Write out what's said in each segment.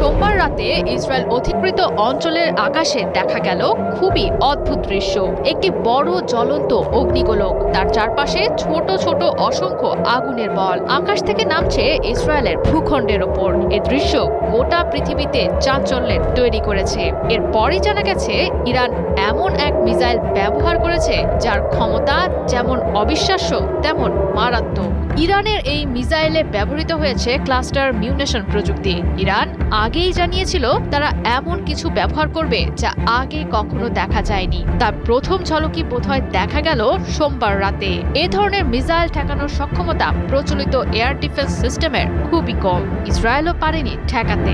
সোমবার রাতে ইসরায়েল অধিকৃত অঞ্চলের আকাশে দেখা গেল খুবই অদ্ভুত দৃশ্য। একটি বড় জ্বলন্ত অগ্নিগোলক, তার চারপাশে ছোট ছোট অসংখ্য আগুনের বল আকাশ থেকে নামছে ইসরায়েলের ভূখণ্ডের ওপর। এ দৃশ্য গোটা পৃথিবীতে চাঞ্চল্যের তৈরি করেছে। এরপরই জানা গেছে ইরান এমন এক মিসাইল ব্যবহার করেছে যার ক্ষমতা যেমন অবিশ্বাস্য তেমন মারাত্মক। ইরানের এই মিসাইলে ব্যবহৃত হয়েছে ক্লাস্টার মিউনেশন প্রযুক্তি। ইরান আগেই জানিয়েছিল তারা এমন কিছু ব্যবহার করবে যা আগে কখনো দেখা যায়নি। তার প্রথম ঝলকই বোধহয় দেখা গেল সোমবার রাতে। এ ধরনের মিসাইল ঠেকানোর সক্ষমতা প্রচলিত এয়ার ডিফেন্স সিস্টেমের খুবই কম। ইসরায়েলও পারেনি ঠেকাতে।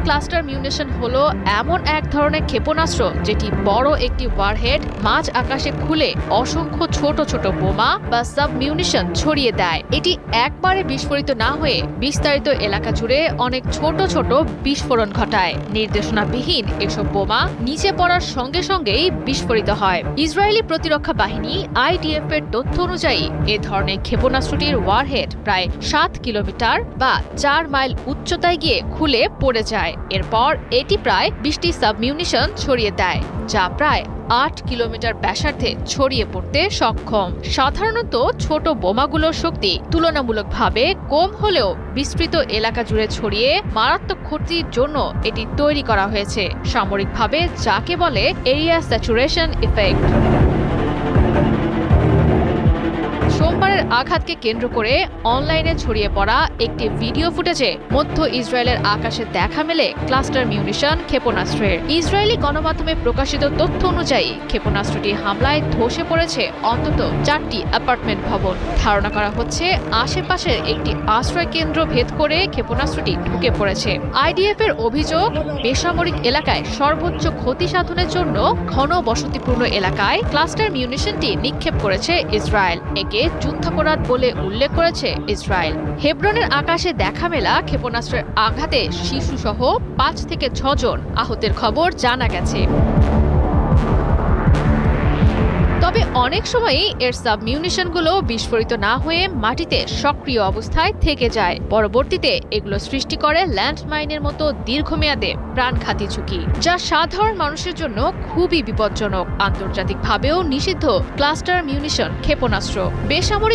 ক্লাস্টার মিউনেশন হলো এমন এক ধরনের ক্ষেপণাস্ত্র যেটি বড় একটি ওয়ারহেড মাঝ আকাশে খুলে অসংখ্য ছোট ছোট বোমা বা সাব মিউনিশন ছড়িয়ে দেয়। এটি একবারে বিস্ফোরিত না হয়ে বিস্তারিত এলাকা জুড়ে অনেক ছোট ছোট বিস্ফোরণ ঘটায়। নির্দেশনাবিহীন এসব বোমা নিচে পড়ার সঙ্গে সঙ্গেই বিস্ফোরিত হয়। ইসরায়েলি প্রতিরক্ষা বাহিনী IDF এর তথ্য অনুযায়ী এ ধরনের ক্ষেপণাস্ত্রটির ওয়ারহেড প্রায় 7 কিলোমিটার বা 4 মাইল উচ্চতায় গিয়ে খুলে পড়ে যায়। এরপর এটি প্রায় 20টি সাবমিউনিশন ছড়িয়ে দেয়, যা প্রায় 8 কিলোমিটার ব্যাসার্ধে ছড়িয়ে পড়তে সক্ষম। সাধারণত ছোট বোমাগুলোর শক্তি তুলনামূলকভাবে কম হলেও বিস্তৃত এলাকা জুড়ে ছড়িয়ে মারাত্মক ক্ষতির জন্য এটি তৈরি করা হয়েছে, সামরিকভাবে যাকে বলে এরিয়া স্যাচুরেশন ইফেক্ট। সোমবারের আঘাতকে কেন্দ্র করে অনলাইনে ছড়িয়ে পড়া একটি ভিডিও ফুটেজে মধ্য ইসরায়েলের আকাশে দেখা মেলে ক্লাস্টার মিউনিশন ক্ষেপণাস্ত্রের। ইসরায়েলি গণমাধ্যমে প্রকাশিত তথ্য অনুযায়ী ক্ষেপণাস্ত্রটি হামলায় ধসে পড়েছে অন্তত 4টি অ্যাপার্টমেন্ট ভবন। ধারণা করা হচ্ছে আশেপাশের একটি আশ্রয় কেন্দ্র ভেদ করে ক্ষেপণাস্ত্রটি ঢুকে পড়েছে। IDF এর অভিযোগ, বেসামরিক এলাকায় সর্বোচ্চ ক্ষতি সাধনের জন্য ঘন বসতিপূর্ণ এলাকায় ক্লাস্টার মিউনিশনটি নিক্ষেপ করেছে ইসরায়েল। একে যুদ্ধাপরাধ বলে উল্লেখ করেছে ইসরায়েল। হেব্রনের আকাশে দেখা মেলা ক্ষেপণাস্ত্রের আঘাতে শিশুসহ 5 থেকে 6 জন আহতের খবর জানা গেছে। তবে অনেক সময়ই এর সাবমিউনিশনগুলো বিস্ফোরিত না হয়ে মাটিতে সক্রিয় অবস্থায় থেকে যায়। পরবর্তীতে এগুলো সৃষ্টি করে ল্যান্ডমাইনের মতো দীর্ঘমেয়াদে প্রাণঘাতী ঝুঁকি, যা সাধারণ মানুষের জন্য খুবই বিপজ্জনক। আন্তর্জাতিকভাবেও নিষিদ্ধ ক্লাস্টার মিউনিশন ক্ষেপণাস্ত্র। বেসামরিক